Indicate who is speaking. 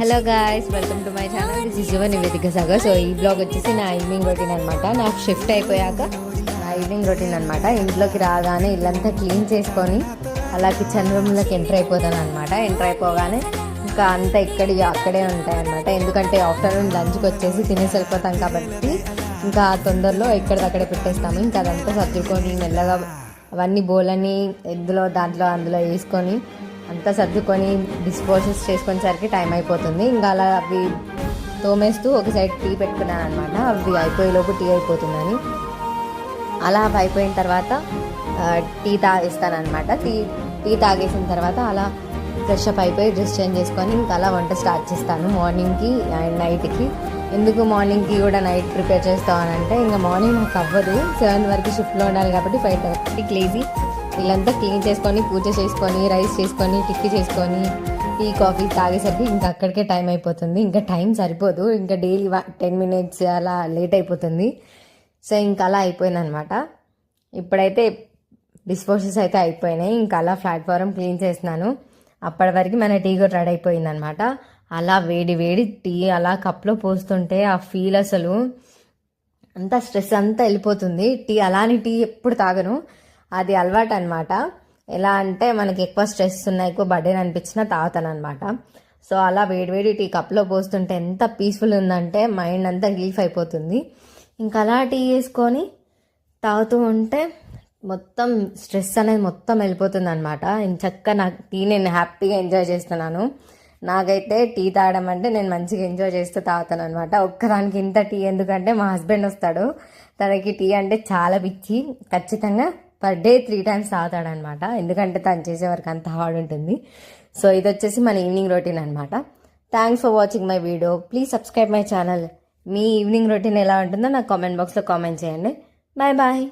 Speaker 1: Hello guys, welcome to my channel. This is your నివేదిక Sagar. So ఈ blog వచ్చేసి నా ఈవినింగ్ రొటీన్ అనమాట. నాకు షిఫ్ట్ అయిపోయాక నా ఈవినింగ్ రొటీన్ అనమాట. ఇంట్లోకి రాగానే ఇల్లంతా క్లీన్ చేసుకొని అలా కిచెన్ రూమ్లోకి ఎంటర్ అయిపోతాను అనమాట. ఎంటర్ అయిపోగానే ఇంకా అంతా అక్కడే ఉంటాయి అనమాట. ఎందుకంటే ఆఫ్టర్నూన్ లంచ్కి వచ్చేసి తినేసి వెళ్ళిపోతాం కాబట్టి ఇంకా తొందరలో ఎక్కడిదక్కడే పెట్టేస్తాము. ఇంకా అదంతా సర్దుకొని మెల్లగా అవన్నీ బోలని అందులో వేసుకొని అంతా సర్దుకొని డిస్పోజెస్ చేసుకునేసరికి టైం అయిపోతుంది. ఇంకా అలా అవి తోమేస్తూ ఒక సైడ్ టీ పెట్టుకున్నాను అనమాట. అవి అయిపోయేలోపు టీ అయిపోతుందని అలా అవి అయిపోయిన తర్వాత టీ తాగేస్తానమాట. టీ తాగేసిన తర్వాత అలా ఫ్రెష్ అప్ అయిపోయి డ్రెస్ చేంజ్ చేసుకొని ఇంకా అలా వంట స్టార్ట్ చేస్తాను మార్నింగ్కి అండ్ నైట్కి. ఎందుకు మార్నింగ్కి కూడా నైట్ ప్రిపేర్ చేస్తామనంటే ఇంకా మార్నింగ్ నాకు అవ్వదు, 7 వరకు షిఫ్ట్లో ఉండాలి కాబట్టి 5:30 లేజీ వీళ్ళంతా క్లీన్ చేసుకొని పూజ చేసుకొని రైస్ చేసుకొని టిక్కీ చేసుకొని టీ కాఫీ తాగేసరికి ఇంకా అక్కడికే టైం అయిపోతుంది. ఇంకా టైం సరిపోదు, ఇంకా డైలీ 10 minutes అలా లేట్ అయిపోతుంది. సో ఇంకా అలా అయిపోయింది అనమాట. ఇప్పుడైతే డిస్పోజెస్ అయితే అయిపోయినాయి. ఇంకా అలా ప్లాట్ఫారం క్లీన్ చేస్తున్నాను. అప్పటి వరకు మన టీ కూడా రెడీ అయిపోయింది అనమాట. అలా వేడి వేడి టీ అలా కప్లో పోస్తుంటే ఆ ఫీల్ అసలు అంతా స్ట్రెస్ అంతా వెళ్ళిపోతుంది. టీ ఎప్పుడు తాగను, అది అలవాటు అనమాట. ఎలా అంటే మనకి ఎక్కువ స్ట్రెస్ ఉన్నా ఎక్కువ బర్డెన్ అనిపించినా తాగుతాను అనమాట. సో అలా వేడివేడి టీ కప్లో పోస్తుంటే ఎంత పీస్ఫుల్ ఉందంటే మైండ్ అంతా రిలీఫ్ అయిపోతుంది. ఇంకా అలా టీ వేసుకొని తాగుతూ ఉంటే మొత్తం స్ట్రెస్ అనేది మొత్తం వెళ్ళిపోతుంది అనమాట. చక్కగా నాకు టీ నేను హ్యాపీగా ఎంజాయ్ చేస్తున్నాను. నాకైతే టీ తాగడం అంటే నేను మంచిగా ఎంజాయ్ చేస్తూ తాగుతాను అనమాట. ఒక్కదానికి ఇంత టీ ఎందుకంటే మా హస్బెండ్ వస్తాడు, తనకి టీ అంటే చాలా పిచ్చి. ఖచ్చితంగా పర్ డే 3 times తాగుతాడనమాట. ఎందుకంటే తను చేసే వరకు అంత హార్డ్ ఉంటుంది. సో ఇది వచ్చేసి మన ఈవినింగ్ రొటీన్ అనమాట. Thanks for watching my video. Please subscribe my channel. మీ ఈవినింగ్ రొటీన్ ఎలా ఉంటుందో నాకు కామెంట్ బాక్స్లో కామెంట్ చేయండి. Bye bye.